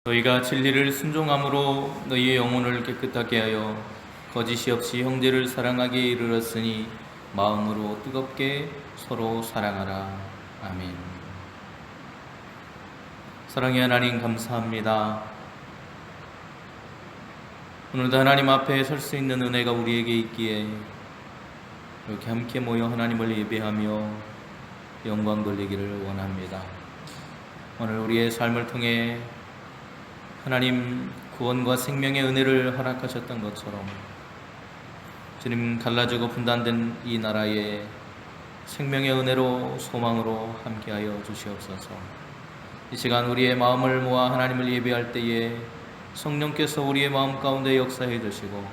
너희가 진리를 순종함으로 너희의 영혼을 깨끗하게 하여 거짓이 없이 형제를 사랑하게 이르렀으니 마음으로 뜨겁게 서로 사랑하라. 아멘. 사랑의 하나님, 감사합니다. 오늘도 하나님 앞에 설 수 있는 은혜가 우리에게 있기에 이렇게 함께 모여 하나님을 예배하며 영광 돌리기를 원합니다. 오늘 우리의 삶을 통해 하나님 구원과 생명의 은혜를 허락하셨던 것처럼 주님, 갈라지고 분단된 이 나라에 생명의 은혜로 소망으로 함께하여 주시옵소서. 이 시간 우리의 마음을 모아 하나님을 예배할 때에 성령께서 우리의 마음 가운데 역사해 주시고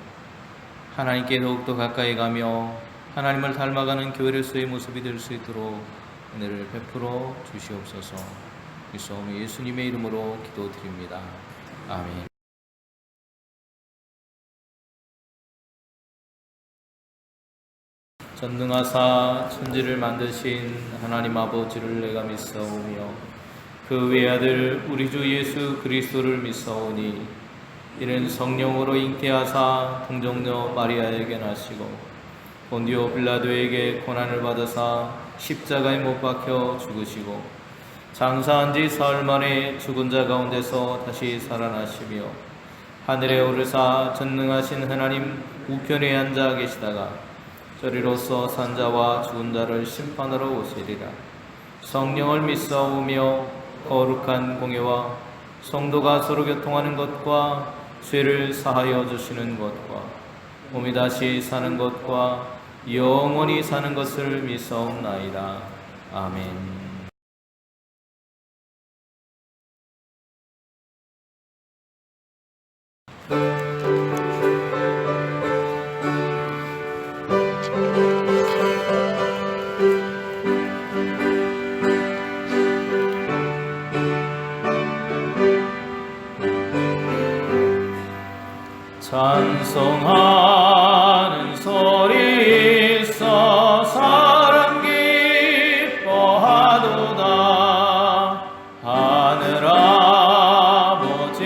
하나님께 더욱더 가까이 가며 하나님을 닮아가는 교회로서의 모습이 될 수 있도록 은혜를 베풀어 주시옵소서. 그리스도 예수님의 이름으로 기도드립니다. 아멘. 전능하사 천지를 만드신 하나님 아버지를 내가 믿사오며 그 외아들 우리 주 예수 그리스도를 믿사오니 이는 성령으로 잉태하사 동정녀 마리아에게 나시고 본디오 빌라도에게 고난을 받으사 십자가에 못 박혀 죽으시고 장사한 지 사흘 만에 죽은 자 가운데서 다시 살아나시며 하늘에 오르사 전능하신 하나님 우편에 앉아 계시다가 저리로서 산 자와 죽은 자를 심판하러 오시리라. 성령을 믿사오며 거룩한 공예와 성도가 서로 교통하는 것과 죄를 사하여 주시는 것과 몸이 다시 사는 것과 영원히 사는 것을 믿사옵나이다. 아멘. 찬송하는 소리 있어 사람 기뻐하도다. 하늘 아버지의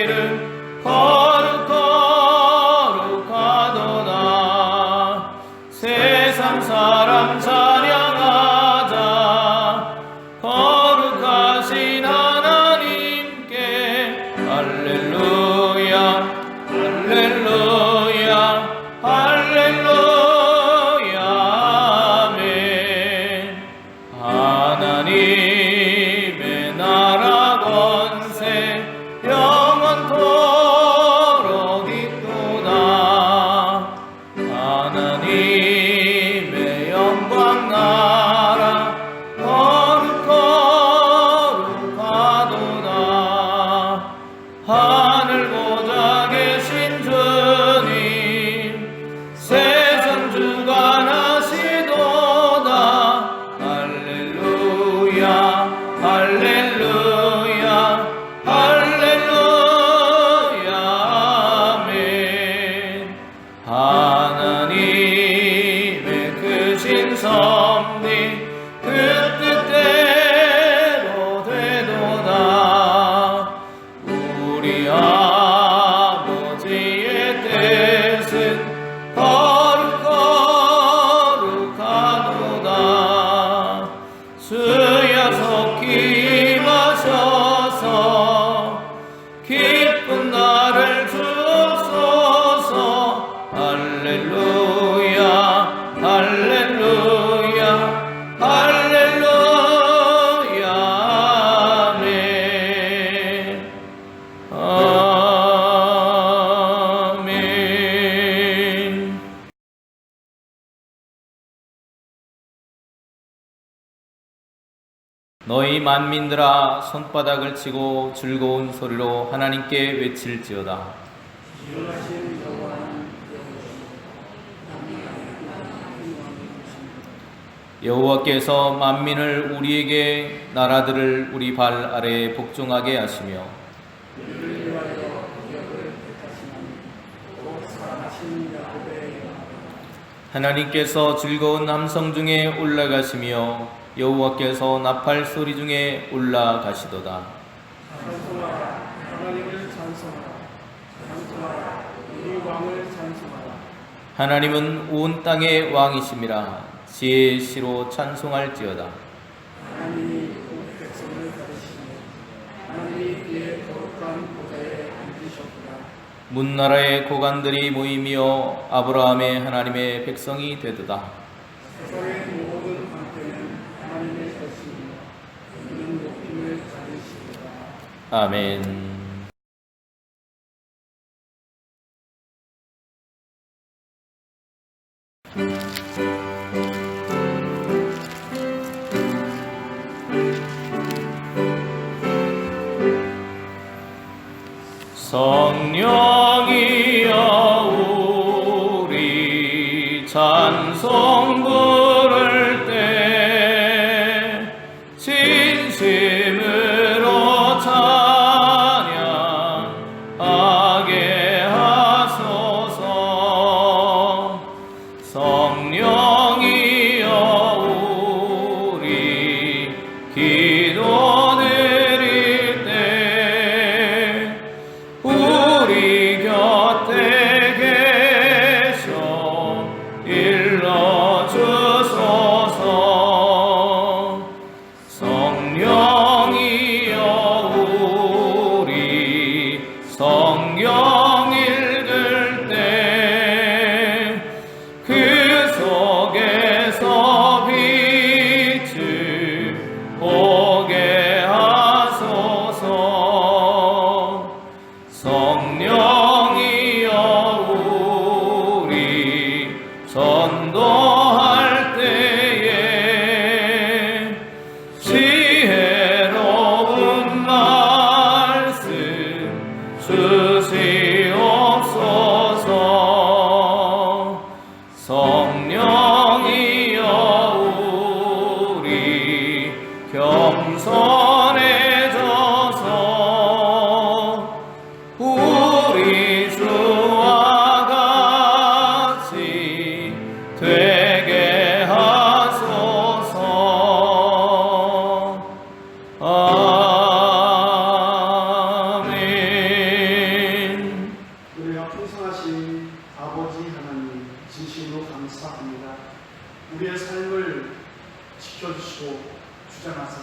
이름 거룩하도다. 세상 사람 찬양하자. 거룩하신 하나님께 할렐루야 할렐루야 할렐루야 아멘. 하나님의 나라 권세 영원토록 있도다. 하나님의 영광 나라 거룩하도다. 하늘 보좌 계신 주님 세상 주관하시도다. 할렐루야 할렐루야 할렐루야 아멘. 하나님의 크신 섭리 그 뜻대로 되도다. 우리 아버지의 뜻은 거룩하도다. 주여 속히 임하셔서 기쁜 날을 주옵소서. 할렐루야 할렐루야 할렐루야 아멘. 아멘. 너희 만민들아 손바닥을 치고 즐거운 소리로 하나님께 외칠지어다. 여호와께서 만민을 우리에게 나라들을 우리 발 아래에 복종하게 하시며 하나님께서 즐거운 함성 중에 올라가시며 여호와께서 나팔 소리 중에 올라가시도다. 찬송하라. 하나님을 찬송하라. 찬송하라. 우리 왕을 찬송하라. 하나님은 온 땅의 왕이심이라. 지혜의 시로 찬송할지어다. 하나님이 온 백성을 가르치시며 하나님이 그의 거룩한 보좌에 앉으셨구나. 문나라의 고관들이 모이며 아브라함의 하나님의 백성이 되도다. 세상의 모든 황태는 하나님의 것이며 그는 높임을 받으시리라. 아멘. 성령이여 우리 찬송 부를 때 진심으로 찬양하게 하소서. 성령이여 우리 기도 드릴 때 우리 곁에 계셔 일러주소서. 성령이여 우리 성경 읽을 때 그 속에서 빛을 보게 하소서. 성령이여 우리 전도할 때에 지혜로운 말씀 주시옵소서. 성령이여 우리 겸손해져서 우리 주와 같이 되게 하소서. 아멘. 우리가 풍성하신 아버지 하나님 진심으로 감사합니다. 우리의 삶을 지켜주시고 주장하사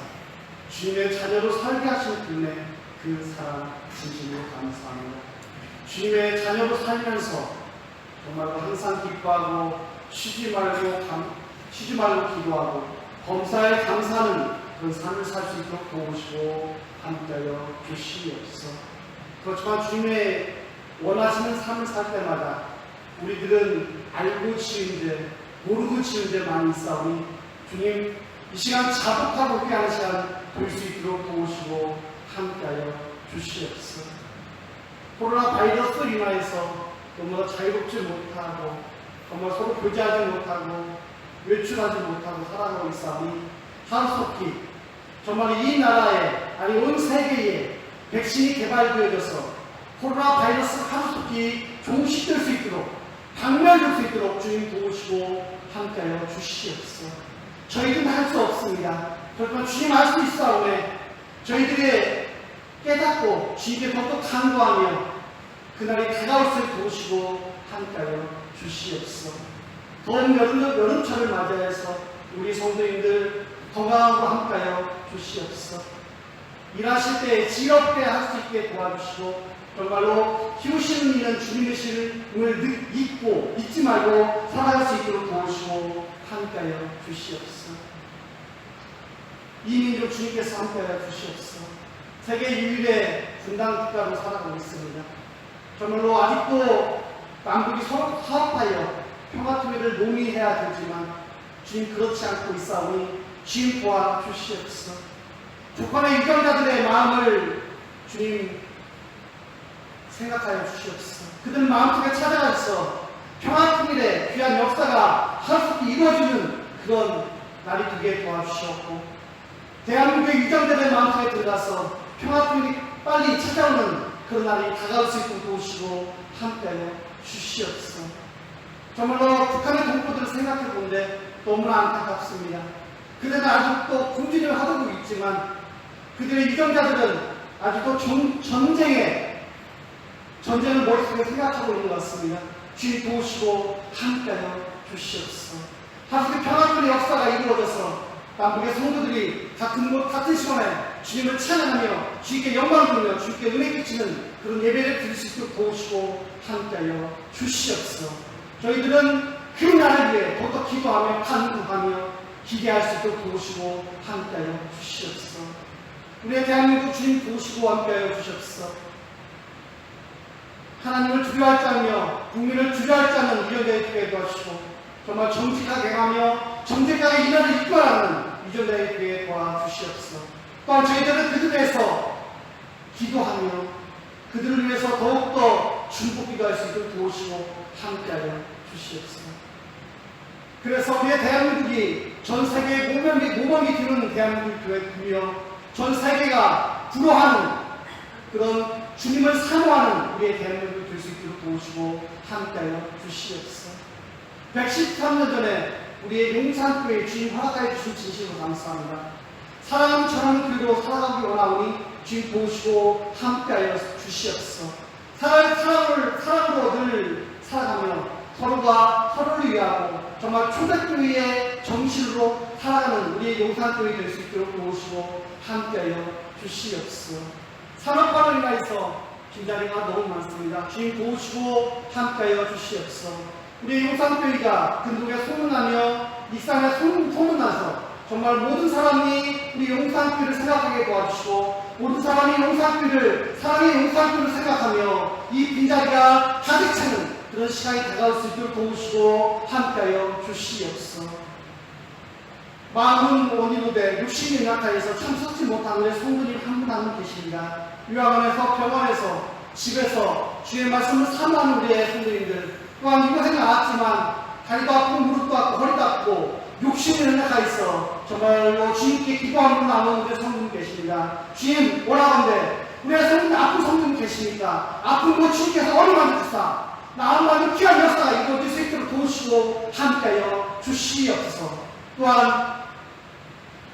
주님의 자녀로 살게 하신 분의 그 사랑 진심으로 감사합니다. 주님의 자녀로 살면서 정말로 항상 기뻐하고 쉬지 말고 기도하고 범사에 감사하는 그런 삶을 살 수 있도록 도우시고 함께하여 주시옵소서. 그렇지만 주님의 원하시는 삶을 살 때마다 우리들은 알고 지은 죄, 모르고 지은 죄 많이 있사오니 주님 이 시간 자복하고 회개하는 시간 될 수 있도록 도우시고 함께하여 주시옵소서. 코로나 바이러스로 인하여서 너무나 자유롭지 못하고 정말 서로 교제하지 못하고 외출하지 못하고 살아가고 있사오니 하루속히 정말 이 나라에 아니 온 세계에 백신이 개발되어져서 코로나 바이러스가 하루속히 종식될 수 있도록 박멸될 수 있도록 주님 도우시고 함께하여 주시옵소서. 저희들은 할 수 없습니다. 그렇지만 주님 할 수 있사오니 저희들이 깨닫고 주님께 더욱더 간구하며 그날이 다가올 수 있도록 도우시고 함께하여 주시옵소서. 더운 여름철을 맞이해서 우리 성도님들 건강하고 함께하여 주시옵소서. 일하실 때 즐겁게 할 수 있게 도와주시고 정말로 키우시는 일은 주님의 신을 잊고 잊지 말고 살아갈 수 있도록 도우시고 함께하여 주시옵소서. 이 민족 주님께서 함께하여 주시옵소서. 세계 유일의 분단 국가로 살아가고 있습니다. 정말로 아직도 남북이 서로 화합하여 평화통일을 논의해야 되지만 주님 그렇지 않고 있사오니 주님 도와주시옵소서. 북한의 유경자들의 마음을 주님 생각하여 주시옵소서. 그들 마음속에 찾아가서 평화통일의 귀한 역사가 하루속히 이루어지는 그런 날이 되게 도와주시옵고 대한민국의 유경자들의 마음속에 들어가서 평화통일이 빨리 찾아오는 그런 날이 다가올 수 있도록 도우시고 함께하여 주시옵소서. 정말로 북한의 동포들을 생각해 보는데 너무나 안타깝습니다. 그들은 아직도 군주를 하고 있지만 그들의 유경자들은 아직도 전쟁을 머릿속에 생각하고 있는 것 같습니다. 주님 도우시고 함께하여 주시옵소서. 하루의 평화의 역사가 이루어져서 남북의 성도들이 같은 시간에 주님을 찬양하며 주님께 영광을 돌며 주님께 은혜 끼치는 그런 예배를 드릴 수 있도록 도우시고 함께하여 주시옵소서. 저희들은 그 날을 위해 더욱더 기도하며 간구하며 기대할 수 있도록 도우시고 함께하여 주시옵소서. 우리의 대한민국 주님 도우시고 함께하여 주시옵소서. 하나님을 두려워할 자며 국민을 두려워할 자는 위원장이 되게 도와주시고 정말 정직하게 행하며 정직하게 인원을 이끌어가는 위원장이 되게 도와주시옵소서. 또한 저희들은 그들을 위해서 기도하며 그들을 위해서 더욱더 중복 기도할 수 있도록 도우시고 함께하여 주시옵소서. 그래서 우리의 대한민국이 전 세계의 모범이 되는 대한민국이 되며 전 세계가 부러워하는 그런 주님을 사모하는 우리의 대한민국이 될 수 있도록 도우시고 함께하여 주시옵소서. 113년 전에 우리의 용산교회 주님 허락하여 주신 진심으로 감사합니다. 사랑하는 전하는 교회로 살아가기 원하오니 주님 도우시고 함께하여 주시옵소서. 사랑으로 늘 살아가며 서로가 서로를 위하고 정말 초대교회의 정신으로 살아가는 우리의 용산교회 될 수 있도록 도우시고 함께하여 주시옵소서. 산업화로 인하여서 빈자리가 너무 많습니다. 주님 도우시고 함께하여 주시옵소서. 우리 용산교회가 근동에 소문나며 익산에 소문나서 정말 모든 사람이 우리 용산교회를 생각하게 도와주시고 모든 사람이 용산교회를 사랑의 용산교회를 생각하며 이 빈자리가 가득 차는 그런 시간이 다가올 수 있도록 도우시고 함께하여 주시옵소서. 마음은 원인으로 돼 육신이 나타나서 참석지 못한 우리 성도님 한 분 계십니다. 요양원에서 병원에서 집에서 주의 말씀을 사모하는 우리의 성도님들 또한 이곳에 나왔지만 다리도 아프고 무릎도 아프고 허리도 아프고 욕심이 나가 있어 정말로 주님께 기도하며 나오는 우리 성도님 계십니다. 주님 오라건대 우리의 성도님 아픈 성도님 계십니까? 아픈 곳 주님께서 어려운 주사 나아가는 귀한 역사가 이루어질 수 있도록 도우시고 함께하여 주시옵소서. 또한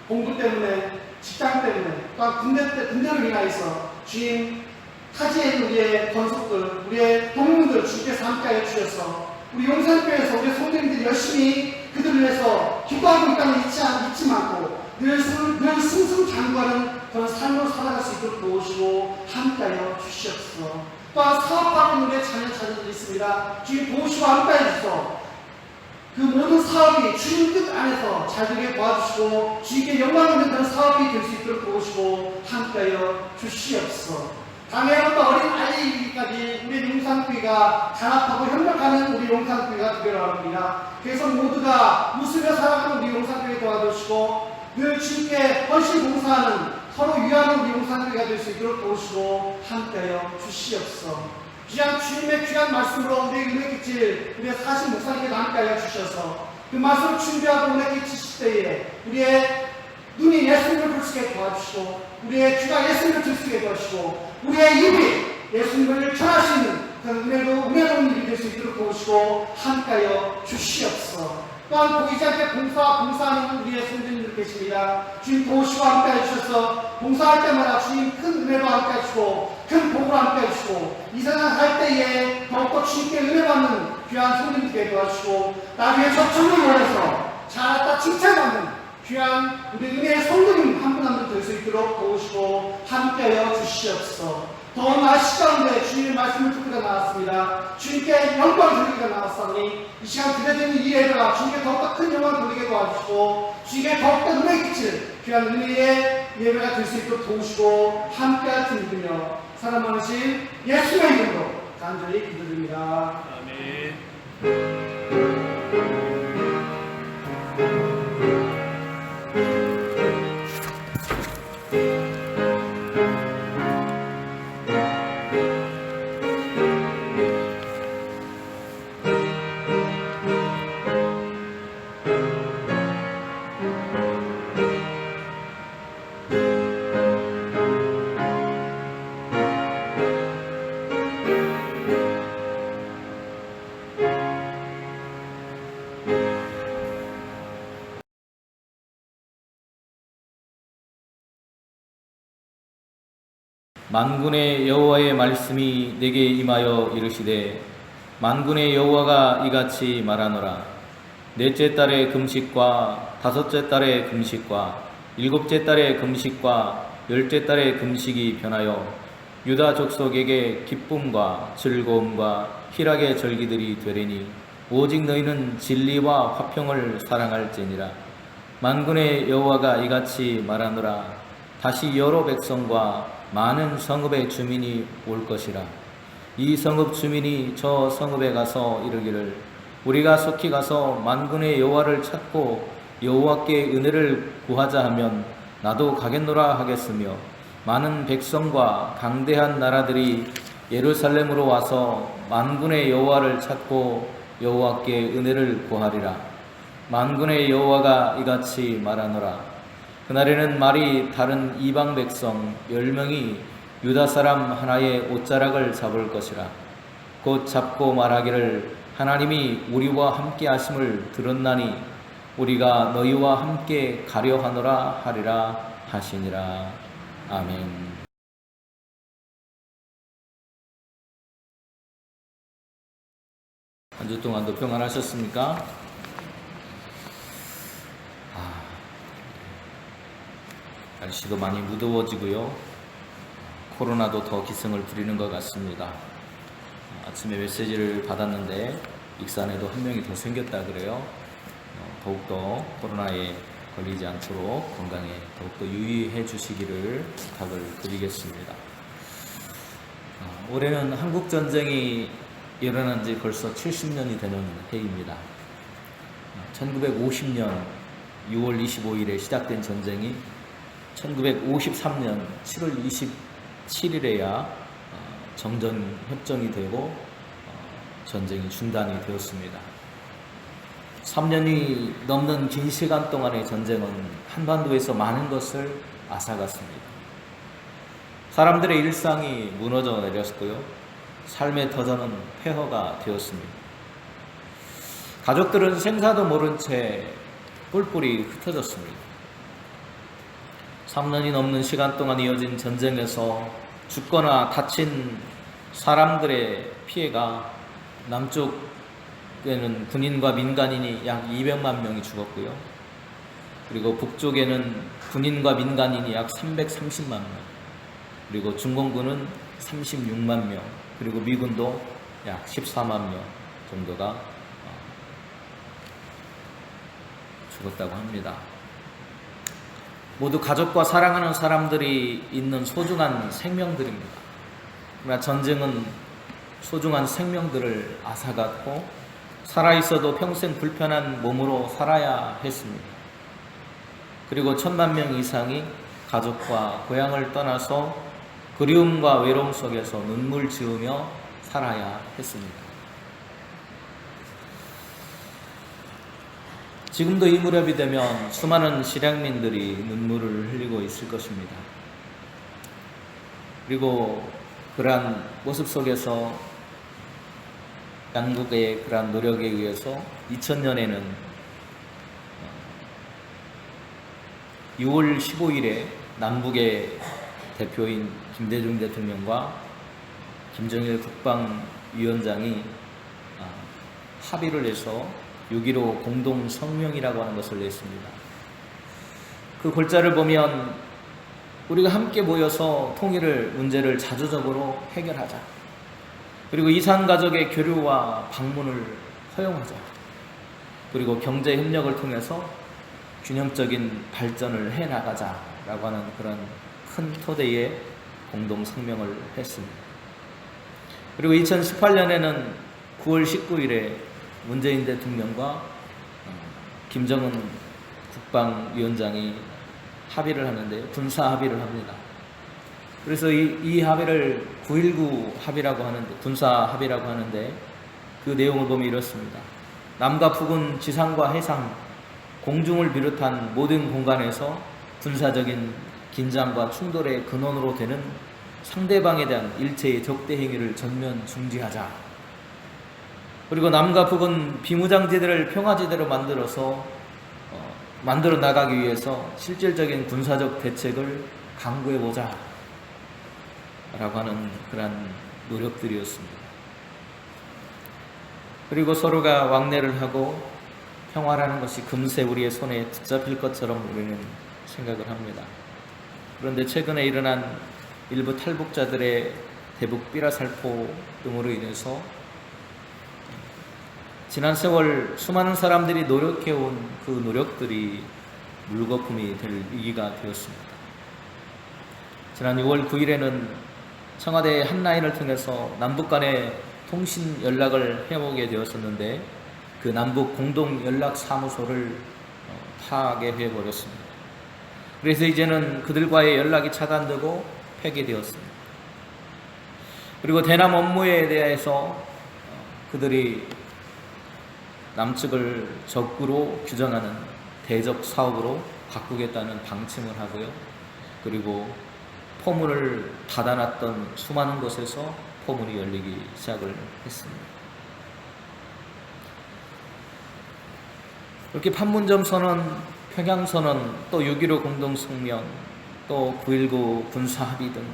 공부 때문에 직장 때문에 또한 군대를 위하여서 주님 타지에 있는 우리의 권속들 우리의 동무들 주님께서 함께하여 주셔서 우리 용산교회에서 우리 성도님들이 열심히 그들을 위해서 기도하고 있다는 잊지 말고 늘 승승장구하는 그런 삶으로 살아갈 수 있도록 도우시고 함께하여 주시옵소서. 또한 사업하고 있는 우리의 자녀들이 있습니다. 주님 도우시고 함께하여 주셔서 그 모든 사업이 주님 뜻 안에서 잘 되게 도와주시고 주님께 영광 있는 그런 사업이 될 수 있도록 도우시고 함께하여 주시옵소서. 당연히 어린 아이까지 우리 용산교회가 단합하고 협력하는 우리 용산교회가 되기를 바랍니다. 그래서 모두가 웃으며 살아가는 우리 용산교회 도와주시고 늘 주님께 헌신 봉사하는 서로 위하는 우리 용산교회가 될 수 있도록 도우시고 함께하여 주시옵소서. 귀한 주님의 귀한 말씀으로 우리의 은혜 끼칠 우리의 사신 목사님께 함께하여 주셔서 그 말씀을 준비하고 은혜 끼치실 때에 우리의 눈이 예수님을 볼 수 있게 도와주시고 우리의 귀가 예수님을 들 수 있게 도와주시고 우리의 입이 예수님을 전하시는 그런 은혜로운 일이 될 수 있도록 도우시고 함께하여 주시옵소서. 또한 보이지 않게 봉사하는 우리의 성도님들 계십니다. 주님 도우시고 함께해 주셔서 봉사할 때마다 주님 큰 은혜로 함께해 주시고 큰 복으로 함께해 주시고 이 세상 살 때에 더욱더 주님께 은혜 받는 귀한 성도님 되게 도와주시고 나중에 적정을 원해서 잘했다 칭찬받는 귀한 우리 은혜의 성도님 한 분 한 분 될 수 있도록 도우시고 함께하여 주시옵소서. 더 나아시 가운데 주님의 말씀을 듣기가 나왔습니다. 주님께 영광 돌리기가 나왔사오니 이 시간 드려지는 이 예배가 주님께 더욱더 큰 영광 돌리게 도와주시고 주님께 더욱더 은혜 끼칠 귀한 은혜의 예배가 될 수 있도록 도우시고 함께할 줄 믿으며 사랑 많으신 예수의 이름으로 간절히 기도드립니다. 아멘. 만군의 여호와의 말씀이 내게 임하여 이르시되 만군의 여호와가 이같이 말하노라. 넷째 달의 금식과 다섯째 달의 금식과 일곱째 달의 금식과 열째 달의 금식이 변하여 유다 족속에게 기쁨과 즐거움과 희락의 절기들이 되리니 오직 너희는 진리와 화평을 사랑할지니라. 만군의 여호와가 이같이 말하노라. 다시 여러 백성과 많은 성읍의 주민이 올 것이라. 이 성읍 주민이 저 성읍에 가서 이르기를 우리가 속히 가서 만군의 여호와를 찾고 여호와께 은혜를 구하자 하면 나도 가겠노라 하겠으며 많은 백성과 강대한 나라들이 예루살렘으로 와서 만군의 여호와를 찾고 여호와께 은혜를 구하리라. 만군의 여호와가 이같이 말하노라. 그날에는 말이 다른 이방 백성 10명이 유다 사람 하나의 옷자락을 잡을 것이라. 곧 잡고 말하기를 하나님이 우리와 함께 하심을 들었나니 우리가 너희와 함께 가려 하노라 하리라 하시니라. 아멘. 한 주 동안도 평안하셨습니까? 날씨도 많이 무더워지고요. 코로나도 더 기승을 부리는 것 같습니다. 아침에 메시지를 받았는데 익산에도 한 명이 더 생겼다 그래요. 더욱더 코로나에 걸리지 않도록 건강에 더욱더 유의해 주시기를 부탁을 드리겠습니다. 올해는 한국전쟁이 일어난 지 벌써 70년이 되는 해입니다. 1950년 6월 25일에 시작된 전쟁이 1953년 7월 27일에야 정전협정이 되고 전쟁이 중단이 되었습니다. 3년이 넘는 긴 시간 동안의 전쟁은 한반도에서 많은 것을 앗아갔습니다. 사람들의 일상이 무너져 내렸고요. 삶의 터전은 폐허가 되었습니다. 가족들은 생사도 모른 채 뿔뿔이 흩어졌습니다. 3년이 넘는 시간 동안 이어진 전쟁에서 죽거나 다친 사람들의 피해가 남쪽에는 군인과 민간인이 약 200만 명이 죽었고요. 그리고 북쪽에는 군인과 민간인이 약 330만 명, 그리고 중공군은 36만 명, 그리고 미군도 약 14만 명 정도가 죽었다고 합니다. 모두 가족과 사랑하는 사람들이 있는 소중한 생명들입니다. 그러나 전쟁은 소중한 생명들을 앗아갔고 살아있어도 평생 불편한 몸으로 살아야 했습니다. 그리고 1000만 명 이상이 가족과 고향을 떠나서 그리움과 외로움 속에서 눈물 지으며 살아야 했습니다. 지금도 이 무렵이 되면 수많은 실향민들이 눈물을 흘리고 있을 것입니다. 그리고 그러한 모습 속에서 양국의 그러한 노력에 의해서 2000년에는 6월 15일에 남북의 대표인 김대중 대통령과 김정일 국방위원장이 합의를 해서 6.15 공동성명이라고 하는 것을 냈습니다. 그 골자를 보면 우리가 함께 모여서 통일을 문제를 자주적으로 해결하자. 그리고 이산가족의 교류와 방문을 허용하자. 그리고 경제협력을 통해서 균형적인 발전을 해나가자라고 하는 그런 큰 토대의 공동성명을 했습니다. 그리고 2018년에는 9월 19일에 문재인 대통령과 김정은 국방위원장이 합의를 하는데 군사 합의를 합니다. 그래서 이 합의를 9.19 합의라고 하는데, 군사 합의라고 하는데 그 내용을 보면 이렇습니다. 남과 북은 지상과 해상, 공중을 비롯한 모든 공간에서 군사적인 긴장과 충돌의 근원으로 되는 상대방에 대한 일체의 적대 행위를 전면 중지하자. 그리고 남과 북은 비무장지대를 평화지대로 만들어 나가기 위해서 실질적인 군사적 대책을 강구해보자. 하는 그러한 노력들이었습니다. 그리고 서로가 왕래를 하고 평화라는 것이 금세 우리의 손에 붙잡힐 것처럼 우리는 생각을 합니다. 그런데 최근에 일어난 일부 탈북자들의 대북 삐라살포 등으로 인해서 지난 세월 수많은 사람들이 노력해온 그 노력들이 물거품이 될 위기가 되었습니다. 지난 6월 9일에는 청와대 한 라인을 통해서 남북 간의 통신 연락을 해오게 되었었는데 그 남북 공동 연락 사무소를 파괴해버렸습니다. 그래서 이제는 그들과의 연락이 차단되고 폐기되었습니다. 그리고 대남 업무에 대해서 그들이 남측을 적으로 규정하는 대적 사업으로 바꾸겠다는 방침을 하고요. 그리고 포문을 닫아놨던 수많은 곳에서 포문이 열리기 시작을 했습니다. 이렇게 판문점 선언, 평양 선언, 또 6.15 공동성명, 또 9.19 군사합의 등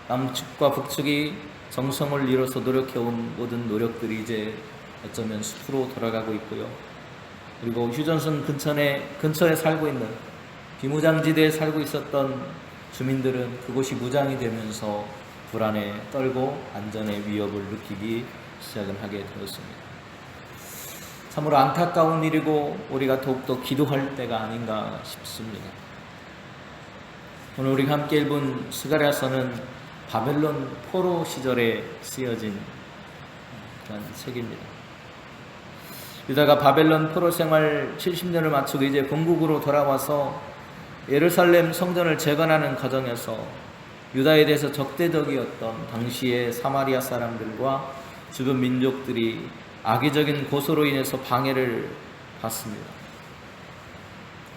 남측과 북측이 정성을 이뤄서 노력해온 모든 노력들이 이제 어쩌면 숲으로 돌아가고 있고요. 그리고 휴전선 근처에 살고 있는 비무장지대에 살고 있었던 주민들은 그곳이 무장이 되면서 불안에 떨고 안전의 위협을 느끼기 시작을 하게 되었습니다. 참으로 안타까운 일이고 우리가 더욱더 기도할 때가 아닌가 싶습니다. 오늘 우리가 함께 읽은 스가랴서는 바벨론 포로 시절에 쓰여진 그런 책입니다. 유다가 바벨론 포로 생활 70년을 마치고 이제 본국으로 돌아와서 예루살렘 성전을 재건하는 과정에서 유다에 대해서 적대적이었던 당시의 사마리아 사람들과 주변 민족들이 악의적인 고소로 인해서 방해를 받습니다.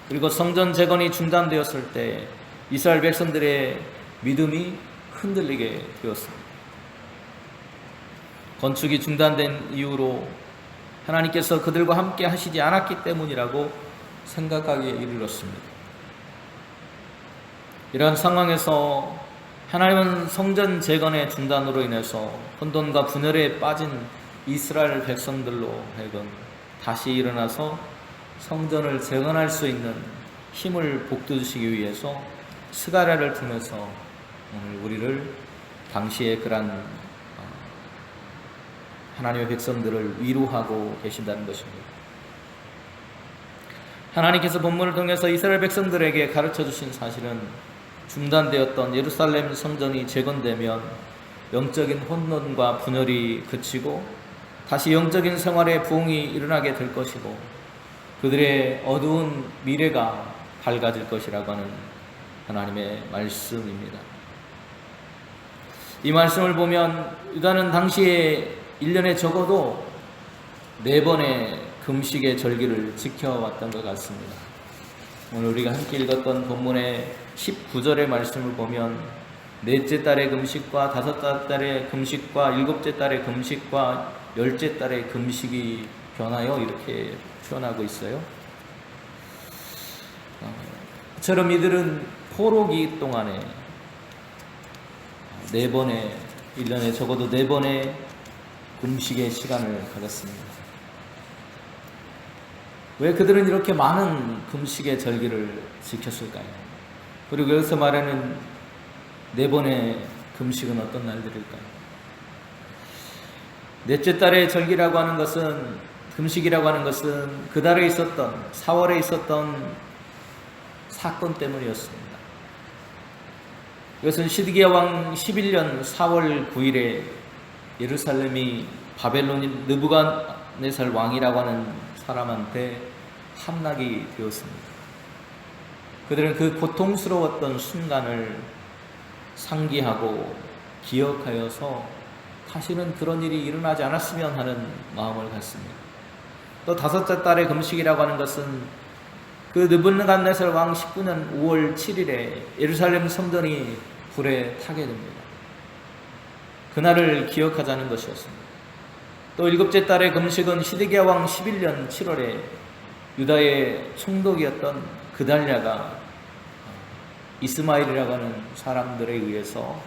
그리고 성전 재건이 중단되었을 때 이스라엘 백성들의 믿음이 흔들리게 되었습니다. 건축이 중단된 이유로 하나님께서 그들과 함께 하시지 않았기 때문이라고 생각하기에 이르렀습니다. 이러한 상황에서 하나님은 성전 재건의 중단으로 인해서 혼돈과 분열에 빠진 이스라엘 백성들로 하여금 다시 일어나서 성전을 재건할 수 있는 힘을 북돋으시기 위해서 스가랴를 통해서 오늘 우리를 당시의 그런 하나님의 백성들을 위로하고 계신다는 것입니다. 하나님께서 본문을 통해서 이스라엘 백성들에게 가르쳐주신 사실은 중단되었던 예루살렘 성전이 재건되면 영적인 혼돈과 분열이 그치고 다시 영적인 생활의 부흥이 일어나게 될 것이고 그들의 어두운 미래가 밝아질 것이라고 하는 하나님의 말씀입니다. 이 말씀을 보면 유다는 당시에 1년에 적어도 4번의 금식의 절기를 지켜왔던 것 같습니다. 오늘 우리가 함께 읽었던 본문의 19절의 말씀을 보면 넷째 달의 금식과 다섯째 달의 금식과 일곱째 달의 금식과 열째 달의 금식이 변하여 이렇게 표현하고 있어요. 이처럼 이들은 포로기 동안에 4번의 1년에 적어도 4번의 금식의 시간을 가졌습니다. 왜 그들은 이렇게 많은 금식의 절기를 지켰을까요? 그리고 여기서 말하는 4번의 금식은 어떤 날들일까요? 넷째 달의 절기라고 하는 것은, 금식이라고 하는 것은 그 달에 있었던 4월에 있었던 사건 때문이었습니다. 이것은 시드기야 왕 11년 4월 9일에 예루살렘이 바벨론 느부갓네살 왕이라고 하는 사람한테 함락이 되었습니다. 그들은 그 고통스러웠던 순간을 상기하고 기억하여서 다시는 그런 일이 일어나지 않았으면 하는 마음을 갖습니다. 또 다섯째 달의 금식이라고 하는 것은 그 느부갓네살 왕 19년 5월 7일에 예루살렘 성전이 불에 타게 됩니다. 그날을 기억하자는 것이었습니다. 또 일곱째 달의 금식은 시드기야 왕 11년 7월에 유다의 총독이었던 그달랴가 이스마엘이라고 하는 사람들에 의해서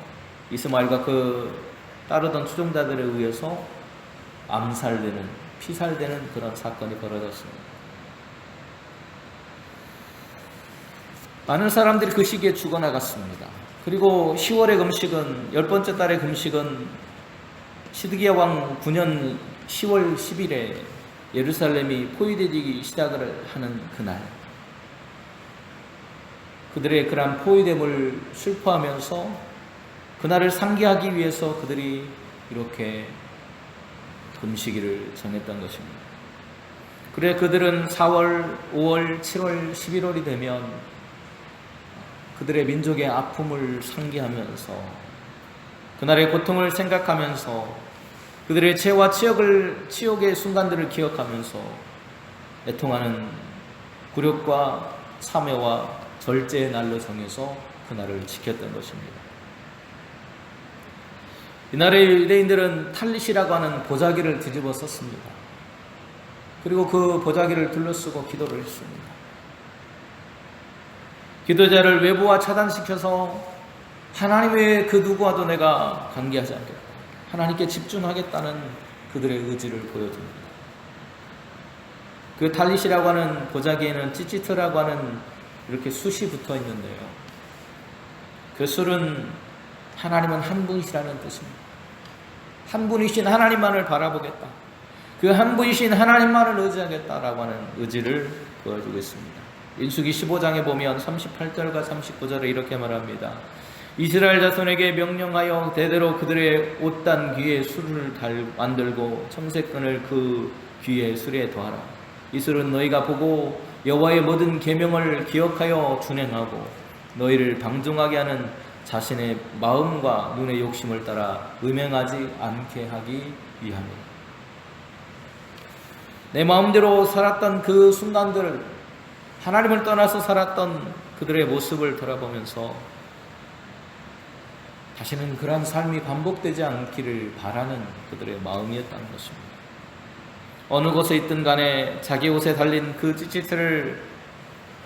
이스마엘과 그 따르던 추종자들에 의해서 암살되는, 피살되는 그런 사건이 벌어졌습니다. 많은 사람들이 그 시기에 죽어나갔습니다. 그리고 10월의 금식은, 10번째 달의 금식은 시드기야 왕 9년 10월 10일에 예루살렘이 포위되기 시작을 하는 그날, 그들의 그러한 포위됨을 슬퍼하면서 그날을 상기하기 위해서 그들이 이렇게 금식일을 정했던 것입니다. 그래 그들은 4월, 5월, 7월, 11월이 되면 그들의 민족의 아픔을 상기하면서 그날의 고통을 생각하면서 그들의 죄와 치욕의 순간들을 기억하면서 애통하는 굴욕과 참회와 절제의 날로 정해서 그날을 지켰던 것입니다. 이날의 유대인들은 탈릿이라고 하는 보자기를 뒤집어 썼습니다. 그리고 그 보자기를 둘러쓰고 기도를 했습니다. 기도자를 외부와 차단시켜서 하나님의 그 누구와도 내가 관계하지 않겠다, 하나님께 집중하겠다는 그들의 의지를 보여줍니다. 그 탈릿이라고 하는 보자기에는 찌찌트라고 하는 이렇게 숯이 붙어 있는데요, 그 숯은 하나님은 한 분이시라는 뜻입니다. 한 분이신 하나님만을 바라보겠다, 그 한 분이신 하나님만을 의지하겠다라고 하는 의지를 보여주고 있습니다. 민수기 15장에 보면 38절과 39절에 이렇게 말합니다. 이스라엘 자손에게 명령하여 대대로 그들의 옷단 귀에 술을 만들고 청색끈을 그 귀에 술에 더하라. 이 술은 너희가 보고 여호와의 모든 계명을 기억하여 준행하고 너희를 방종하게 하는 자신의 마음과 눈의 욕심을 따라 음행하지 않게 하기 위함이다. 내 마음대로 살았던 그 순간들을, 하나님을 떠나서 살았던 그들의 모습을 돌아보면서 다시는 그러한 삶이 반복되지 않기를 바라는 그들의 마음이었다는 것입니다. 어느 곳에 있든 간에 자기 옷에 달린 그 찌찌트를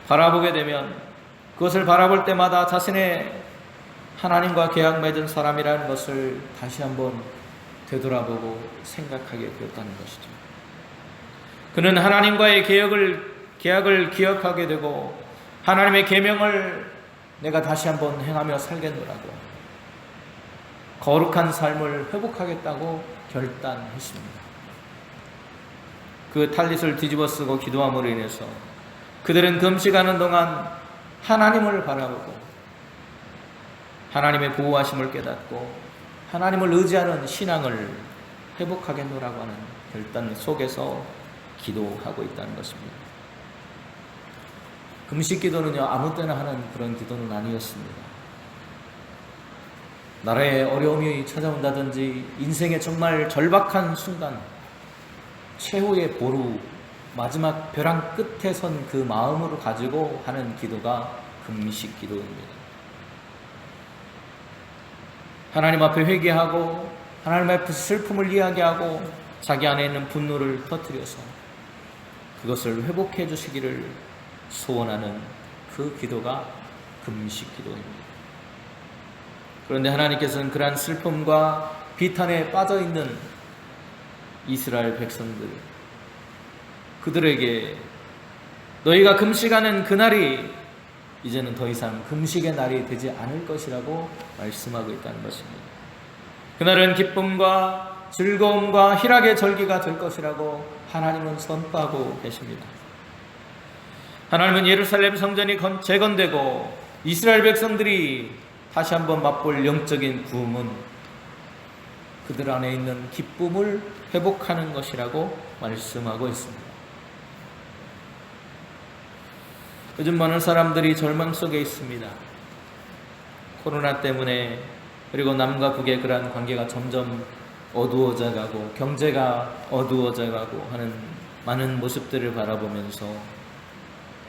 바라보게 되면 그것을 바라볼 때마다 자신의 하나님과 계약 맺은 사람이라는 것을 다시 한번 되돌아보고 생각하게 되었다는 것이죠. 그는 하나님과의 계약을 기억하게 되고 하나님의 계명을 내가 다시 한번 행하며 살겠노라고 거룩한 삶을 회복하겠다고 결단했습니다. 그 탈릿을 뒤집어 쓰고 기도함으로 인해서 그들은 금식하는 동안 하나님을 바라보고 하나님의 보호하심을 깨닫고 하나님을 의지하는 신앙을 회복하겠노라고 하는 결단 속에서 기도하고 있다는 것입니다. 금식 기도는요, 아무 때나 하는 그런 기도는 아니었습니다. 나라에 어려움이 찾아온다든지 인생의 정말 절박한 순간, 최후의 보루, 마지막 벼랑 끝에 선 그 마음으로 가지고 하는 기도가 금식 기도입니다. 하나님 앞에 회개하고 하나님 앞에 슬픔을 이야기하고 자기 안에 있는 분노를 터뜨려서 그것을 회복해 주시기를 소원하는 그 기도가 금식 기도입니다. 그런데 하나님께서는 그러한 슬픔과 비탄에 빠져있는 이스라엘 백성들, 그들에게 너희가 금식하는 그날이 이제는 더 이상 금식의 날이 되지 않을 것이라고 말씀하고 있다는 것입니다. 그날은 기쁨과 즐거움과 희락의 절기가 될 것이라고 하나님은 선포하고 계십니다. 하나님은 예루살렘 성전이 재건되고 이스라엘 백성들이 다시 한번 맛볼 영적인 구음은 그들 안에 있는 기쁨을 회복하는 것이라고 말씀하고 있습니다. 요즘 많은 사람들이 절망 속에 있습니다. 코로나 때문에, 그리고 남과 북의 그러한 관계가 점점 어두워져 가고 경제가 어두워져 가고 하는 많은 모습들을 바라보면서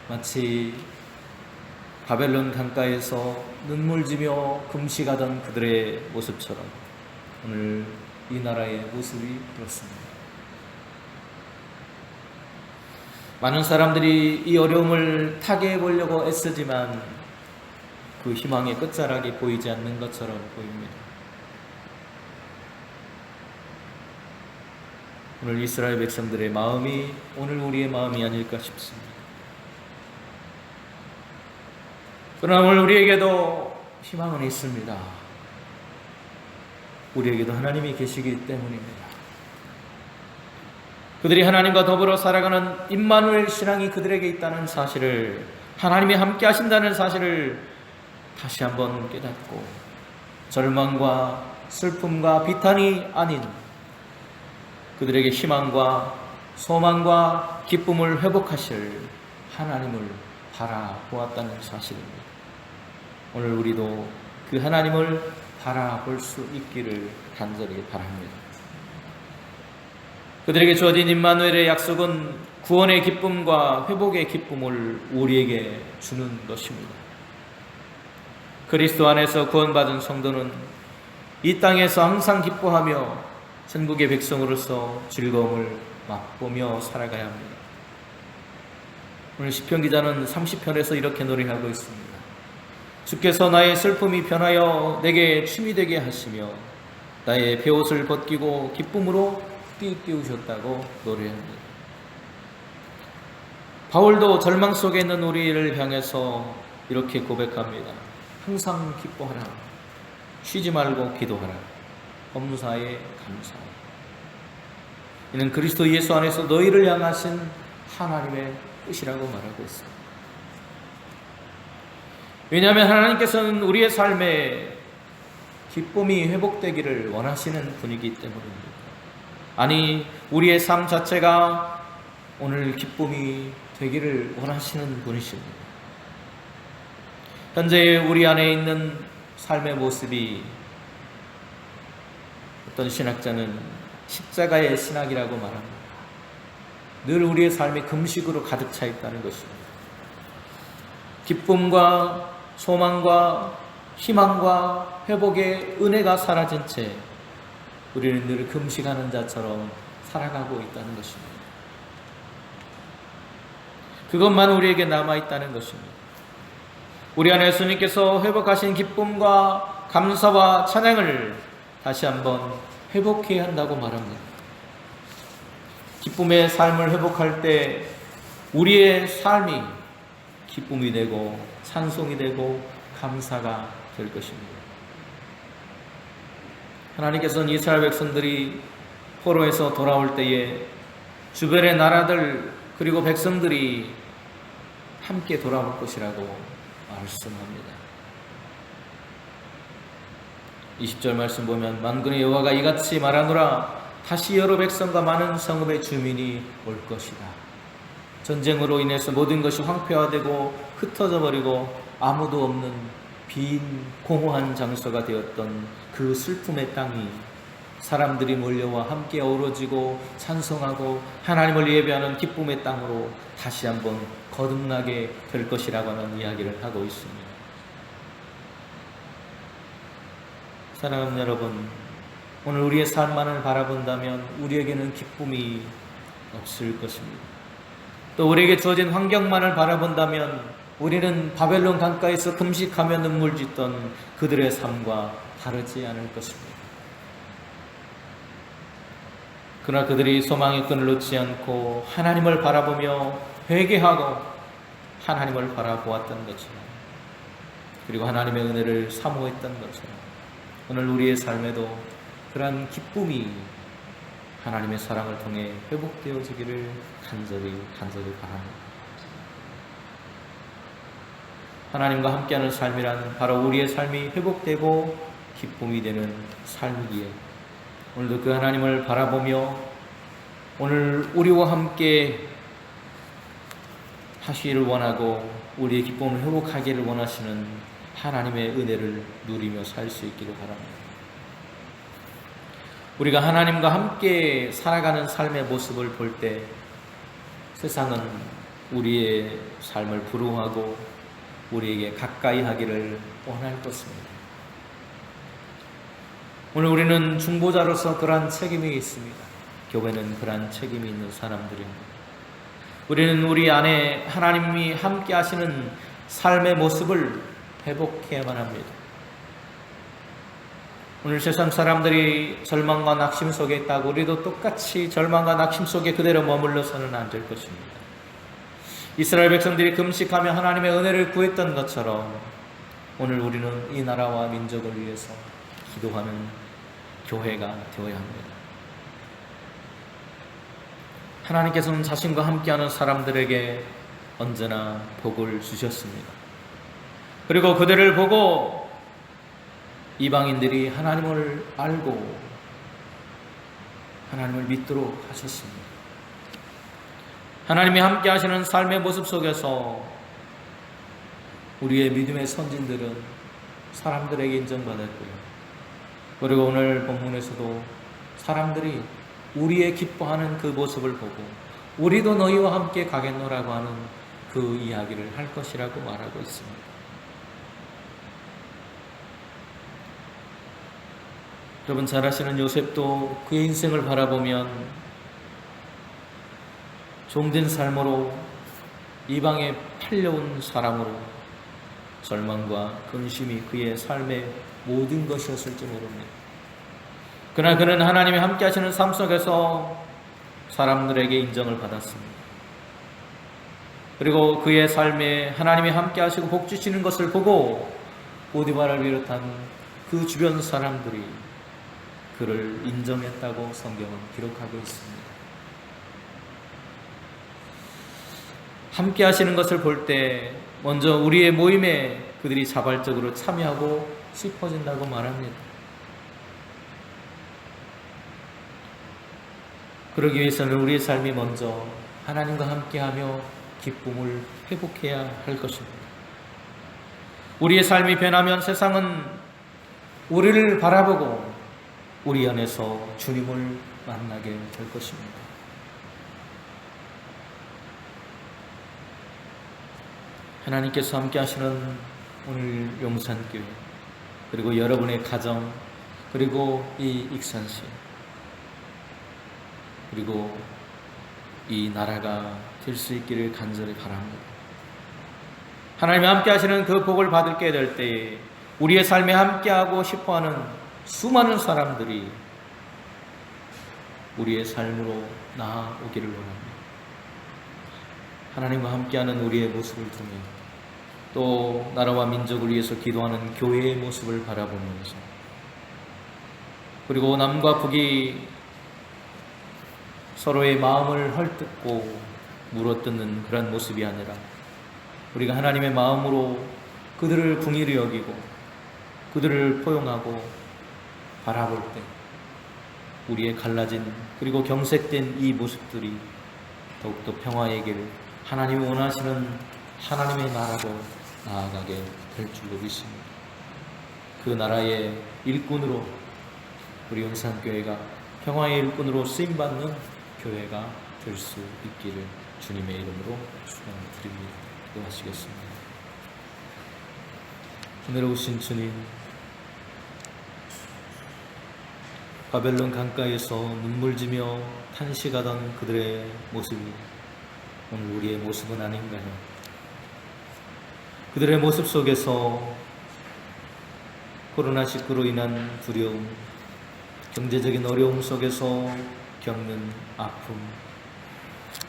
마치 바벨론 강가에서 눈물 지며 금식하던 그들의 모습처럼 오늘 이 나라의 모습이 그렇습니다. 많은 사람들이 이 어려움을 타개해 보려고 애쓰지만 그 희망의 끝자락이 보이지 않는 것처럼 보입니다. 오늘 이스라엘 백성들의 마음이 오늘 우리의 마음이 아닐까 싶습니다. 그러나 오늘 우리에게도 희망은 있습니다. 우리에게도 하나님이 계시기 때문입니다. 그들이 하나님과 더불어 살아가는 임마누엘 신앙이 그들에게 있다는 사실을, 하나님이 함께 하신다는 사실을 다시 한번 깨닫고 절망과 슬픔과 비탄이 아닌 그들에게 희망과 소망과 기쁨을 회복하실 하나님을 바라보았다는 사실입니다. 오늘 우리도 그 하나님을 바라볼 수 있기를 간절히 바랍니다. 그들에게 주어진 임마누엘의 약속은 구원의 기쁨과 회복의 기쁨을 우리에게 주는 것입니다. 그리스도 안에서 구원받은 성도는 이 땅에서 항상 기뻐하며 천국의 백성으로서 즐거움을 맛보며 살아가야 합니다. 오늘 시편 기자는 30편에서 이렇게 노래하고 있습니다. 주께서 나의 슬픔이 변하여 내게 춤이 되게 하시며 나의 베옷을 벗기고 기쁨으로 띄우셨다고 노래합니다. 바울도 절망 속에 있는 우리를 향해서 이렇게 고백합니다. 항상 기뻐하라. 쉬지 말고 기도하라. 범사에 감사하라. 이는 그리스도 예수 안에서 너희를 향하신 하나님의 뜻이라고 말하고 있습니다. 왜냐하면 하나님께서는 우리의 삶에 기쁨이 회복되기를 원하시는 분이기 때문입니다. 아니, 우리의 삶 자체가 오늘 기쁨이 되기를 원하시는 분이십니다. 현재 우리 안에 있는 삶의 모습이 어떤 신학자는 십자가의 신학이라고 말합니다. 늘 우리의 삶이 금식으로 가득 차 있다는 것입니다. 기쁨과 소망과 희망과 회복의 은혜가 사라진 채 우리는 늘 금식하는 자처럼 살아가고 있다는 것입니다. 그것만 우리에게 남아있다는 것입니다. 우리 안에 예수님께서 회복하신 기쁨과 감사와 찬양을 다시 한번 회복해야 한다고 말합니다. 기쁨의 삶을 회복할 때 우리의 삶이 기쁨이 되고 찬송이 되고 감사가 될 것입니다. 하나님께서는 이스라엘 백성들이 포로에서 돌아올 때에 주변의 나라들 그리고 백성들이 함께 돌아올 것이라고 말씀합니다. 20절 말씀 보면 만군의 여호와가 이같이 말하노라. 다시 여러 백성과 많은 성읍의 주민이 올 것이다. 전쟁으로 인해서 모든 것이 황폐화되고 흩어져 버리고 아무도 없는 빈 공허한 장소가 되었던 그 슬픔의 땅이 사람들이 몰려와 함께 어우러지고 찬송하고 하나님을 예배하는 기쁨의 땅으로 다시 한번 거듭나게 될 것이라고 하는 이야기를 하고 있습니다. 사랑하는 여러분, 오늘 우리의 삶만을 바라본다면 우리에게는 기쁨이 없을 것입니다. 또 우리에게 주어진 환경만을 바라본다면 우리는 바벨론 강가에서 금식하며 눈물 짓던 그들의 삶과 다르지 않을 것입니다. 그러나 그들이 소망의 끈을 놓지 않고 하나님을 바라보며 회개하고 하나님을 바라보았던 것처럼, 그리고 하나님의 은혜를 사모했던 것처럼 오늘 우리의 삶에도 그러한 기쁨이 하나님의 사랑을 통해 회복되어지기를 간절히 바랍니다. 하나님과 함께하는 삶이란 바로 우리의 삶이 회복되고 기쁨이 되는 삶이기에 오늘도 그 하나님을 바라보며 오늘 우리와 함께 하시기를 원하고 우리의 기쁨을 회복하기를 원하시는 하나님의 은혜를 누리며 살 수 있기를 바랍니다. 우리가 하나님과 함께 살아가는 삶의 모습을 볼 때 세상은 우리의 삶을 부러워하고 우리에게 가까이 하기를 원할 것입니다. 오늘 우리는 중보자로서 그러한 책임이 있습니다. 교회는 그러한 책임이 있는 사람들입니다. 우리는 우리 안에 하나님이 함께 하시는 삶의 모습을 회복해야만 합니다. 오늘 세상 사람들이 절망과 낙심 속에 있다고 우리도 똑같이 절망과 낙심 속에 그대로 머물러서는 안 될 것입니다. 이스라엘 백성들이 금식하며 하나님의 은혜를 구했던 것처럼 오늘 우리는 이 나라와 민족을 위해서 기도하는 교회가 되어야 합니다. 하나님께서는 자신과 함께하는 사람들에게 언제나 복을 주셨습니다. 그리고 그들을 보고 이방인들이 하나님을 알고 하나님을 믿도록 하셨습니다. 하나님이 함께 하시는 삶의 모습 속에서 우리의 믿음의 선진들은 사람들에게 인정받았고요. 그리고 오늘 본문에서도 사람들이 우리의 기뻐하는 그 모습을 보고 우리도 너희와 함께 가겠노라고 하는 그 이야기를 할 것이라고 말하고 있습니다. 여러분 잘 아시는 요셉도 그의 인생을 바라보면 종된 삶으로 이방에 팔려온 사람으로 절망과 근심이 그의 삶의 모든 것이었을지 모릅니다. 그러나 그는 하나님이 함께 하시는 삶 속에서 사람들에게 인정을 받았습니다. 그리고 그의 삶에 하나님이 함께 하시고 복 주시는 것을 보고 보디바를 비롯한 그 주변 사람들이 그를 인정했다고 성경은 기록하고 있습니다. 함께 하시는 것을 볼 때 먼저 우리의 모임에 그들이 자발적으로 참여하고 싶어진다고 말합니다. 그러기 위해서는 우리의 삶이 먼저 하나님과 함께하며 기쁨을 회복해야 할 것입니다. 우리의 삶이 변하면 세상은 우리를 바라보고 우리 안에서 주님을 만나게 될 것입니다. 하나님께서 함께 하시는 오늘 용산교회, 그리고 여러분의 가정, 그리고 이 익산시, 그리고 이 나라가 될 수 있기를 간절히 바랍니다. 하나님이 함께 하시는 그 복을 받게 될 때에 우리의 삶에 함께하고 싶어하는 수많은 사람들이 우리의 삶으로 나아오기를 원합니다. 하나님과 함께하는 우리의 모습을 통해 또 나라와 민족을 위해서 기도하는 교회의 모습을 바라보면서, 그리고 남과 북이 서로의 마음을 헐뜯고 물어뜯는 그런 모습이 아니라 우리가 하나님의 마음으로 그들을 긍휼히 여기고 그들을 포용하고 바라볼 때 우리의 갈라진 그리고 경색된 이 모습들이 더욱더 평화의 길, 하나님이 원하시는 하나님의 나라로 나아가게 될 줄로 믿습니다. 그 나라의 일꾼으로 우리 용산교회가 평화의 일꾼으로 쓰임받는 교회가 될 수 있기를 주님의 이름으로 축원드립니다. 기도하시겠습니다. 은혜로우신 주님, 바벨론 강가에서 눈물지며 탄식하던 그들의 모습이 오늘 우리의 모습은 아닌가요? 그들의 모습 속에서 코로나19로 인한 두려움, 경제적인 어려움 속에서 겪는 아픔,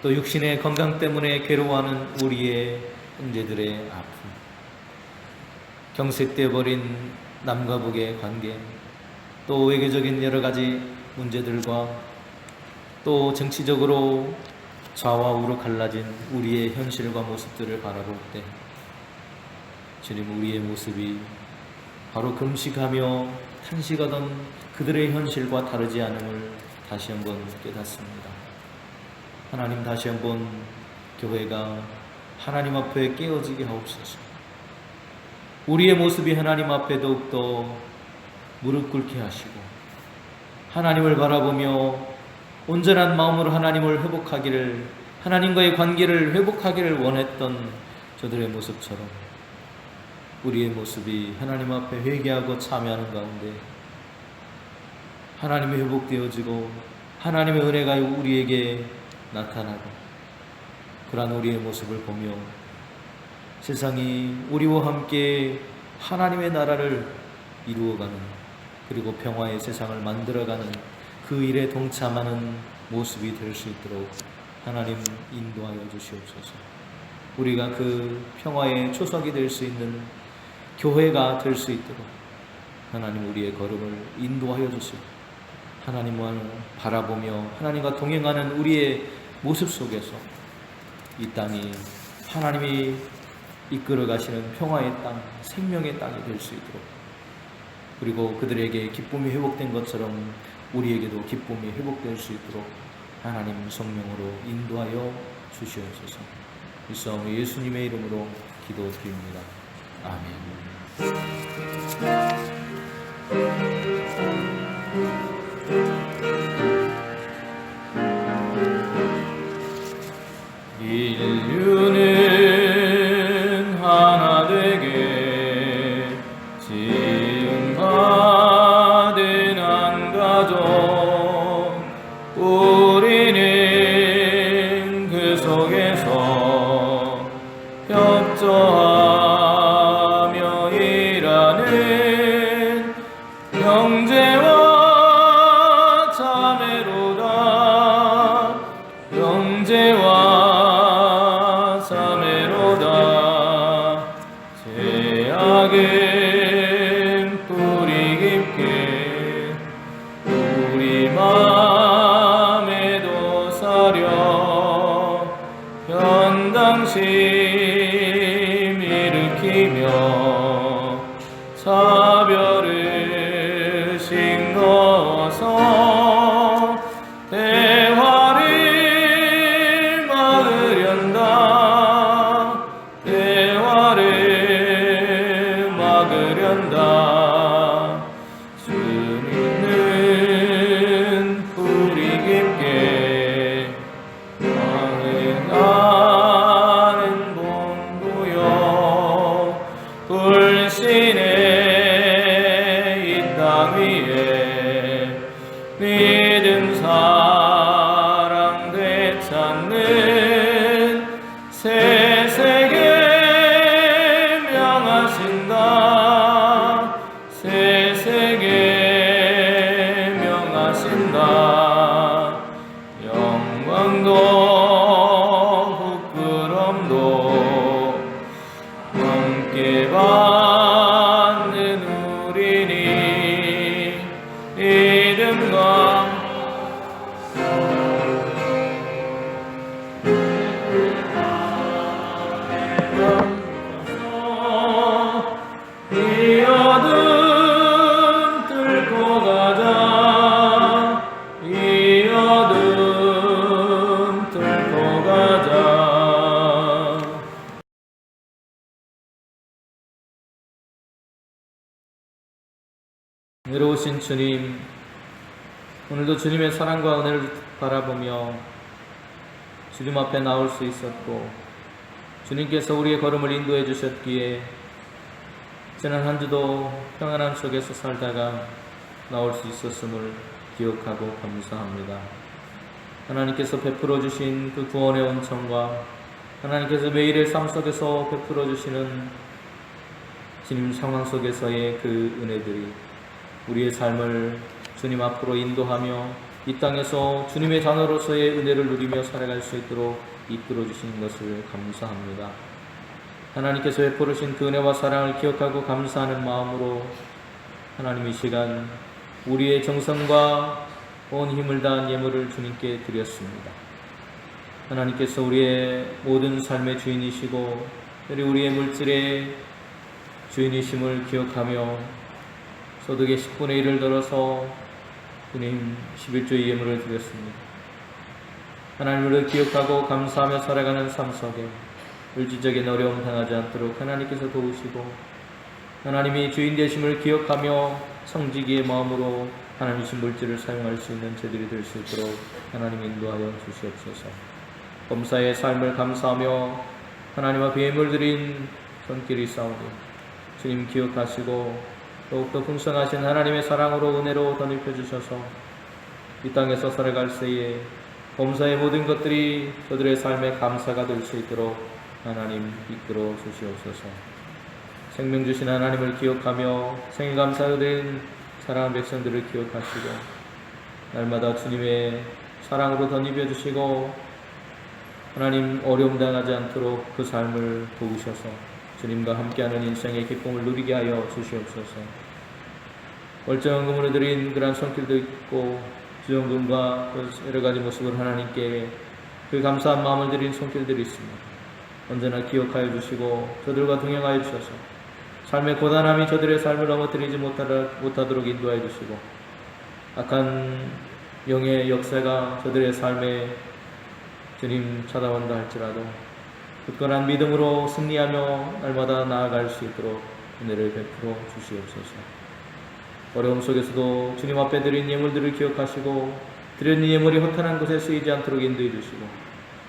또 육신의 건강 때문에 괴로워하는 우리의 형제들의 아픔, 경색되어 버린 남과 북의 관계, 또 외교적인 여러 가지 문제들과 또 정치적으로 좌와 우로 갈라진 우리의 현실과 모습들을 바라볼 때 주님, 우리의 모습이 바로 금식하며 탄식하던 그들의 현실과 다르지 않음을 다시 한번 깨닫습니다. 하나님, 다시 한번 교회가 하나님 앞에 깨어지게 하옵소서. 우리의 모습이 하나님 앞에 더욱더 무릎 꿇게 하시고 하나님을 바라보며 온전한 마음으로 하나님을 회복하기를, 하나님과의 관계를 회복하기를 원했던 저들의 모습처럼 우리의 모습이 하나님 앞에 회개하고 참여하는 가운데 하나님이 회복되어지고 하나님의 은혜가 우리에게 나타나고, 그러한 우리의 모습을 보며 세상이 우리와 함께 하나님의 나라를 이루어가는 그리고 평화의 세상을 만들어가는 그 일에 동참하는 모습이 될 수 있도록 하나님 인도하여 주시옵소서. 우리가 그 평화의 초석이 될 수 있는 교회가 될 수 있도록 하나님 우리의 걸음을 인도하여 주시고 하나님을 바라보며 하나님과 동행하는 우리의 모습 속에서 이 땅이 하나님이 이끌어 가시는 평화의 땅, 생명의 땅이 될 수 있도록, 그리고 그들에게 기쁨이 회복된 것처럼 우리에게도 기쁨이 회복될 수 있도록 하나님 성령으로 인도하여 주시옵소서. 일성 예수님의 이름으로 기도드립니다. 아멘. 인류는 하나 되게 지음받은 한 가족, 우리는 그 속에서 협조하며 일하는 형제와 자매로다. 형제와 자매로다. 죄악은 뿌리 깊게 우리 맘에도 사려 현당심 일으키며 차별을 싱거워서 대화를 막으련다. 대화를 막으련다. 주님은 뿌리 깊게 나는 본부여 불신의 이 땅 위에 믿음 사랑 되찾는 새 세계 명하신다. 새 세계 명하신다. 영광도 부끄럼도 함께 받는 우리니 믿음과 이 어둠 뚫고 가자. 이 어둠 뚫고 가자. 은혜로우신 주님, 오늘도 주님의 사랑과 은혜를 바라보며 주님 앞에 나올 수 있었고, 주님께서 우리의 걸음을 인도해 주셨기에 지난 한 주도 평안함 속에서 살다가 나올 수 있었음을 기억하고 감사합니다. 하나님께서 베풀어 주신 그 구원의 온천과 하나님께서 매일의 삶 속에서 베풀어 주시는 주님 상황 속에서의 그 은혜들이 우리의 삶을 주님 앞으로 인도하며 이 땅에서 주님의 자녀로서의 은혜를 누리며 살아갈 수 있도록 이끌어 주시는 것을 감사합니다. 하나님께서 베풀으신 그 은혜와 사랑을 기억하고 감사하는 마음으로 하나님 이 시간 우리의 정성과 온 힘을 다한 예물을 주님께 드렸습니다. 하나님께서 우리의 모든 삶의 주인이시고 그리고 우리의 물질의 주인이심을 기억하며 소득의 10분의 1을 들어서 주님 11조의 예물을 드렸습니다. 하나님을 기억하고 감사하며 살아가는 삶 속에 물질적인 어려움 당하지 않도록 하나님께서 도우시고 하나님이 주인 되심을 기억하며 성지기의 마음으로 하나님이신 물질을 사용할 수 있는 저들이 될 수 있도록 하나님 인도하여 주시옵소서. 범사의 삶을 감사하며 하나님 앞에 예물 드린 손길이 싸우니 주님 기억하시고 더욱더 풍성하신 하나님의 사랑으로 은혜로 덧입혀 주셔서 이 땅에서 살아갈 새에 범사의 모든 것들이 저들의 삶의 감사가 될 수 있도록 하나님 이끌어 주시옵소서. 생명 주신 하나님을 기억하며 생일 감사드린 사랑하는 백성들을 기억하시고 날마다 주님의 사랑으로 덧입혀 주시고 하나님 어려움 당하지 않도록 그 삶을 도우셔서 주님과 함께하는 인생의 기쁨을 누리게 하여 주시옵소서. 멀쩡한 금으로 드린 그러한 손길도 있고 주정금과 여러 가지 모습을 하나님께 그 감사한 마음을 드린 손길들이 있습니다. 언제나 기억하여 주시고 저들과 동행하여 주셔서 삶의 고단함이 저들의 삶을 넘어뜨리지 못하도록 인도하여 주시고 악한 영의 역사가 저들의 삶에 주님 찾아온다 할지라도 굳건한 믿음으로 승리하며 날마다 나아갈 수 있도록 은혜를 베풀어 주시옵소서. 어려움 속에서도 주님 앞에 드린 예물들을 기억하시고 드린 예물이 허탄한 곳에 쓰이지 않도록 인도해 주시고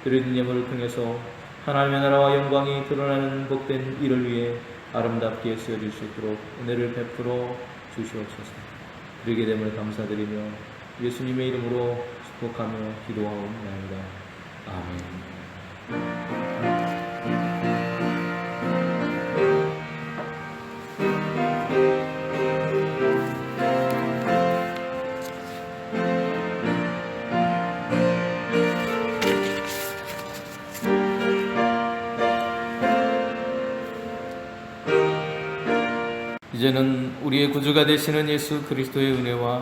드린 예물을 통해서 하나님의 나라와 영광이 드러나는 복된 일을 위해 아름답게 쓰여질 수 있도록 은혜를 베풀어 주시옵소서. 드리게 됨을 감사드리며 예수님의 이름으로 축복하며 기도하옵나이다. 아멘. 이제는 우리의 구주가 되시는 예수 그리스도의 은혜와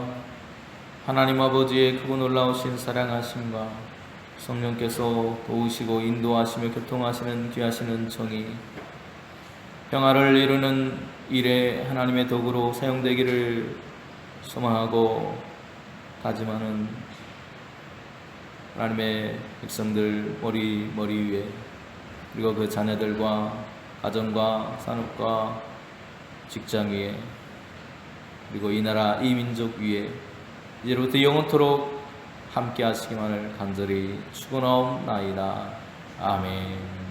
하나님 아버지의 크고 놀라우신 사랑하심과 성령께서 도우시고 인도하시며 교통하시는 귀하신 은총이 평화를 이루는 일에 하나님의 도구로 사용되기를 소망하고 다짐하는 하나님의 백성들 머리 위에 그리고 그 자녀들과 가정과 산업과 직장 위에 그리고 이 나라 이 민족 위에 이제부터 영원토록 함께 하시기만을 간절히 축원하옵나이다. 아멘.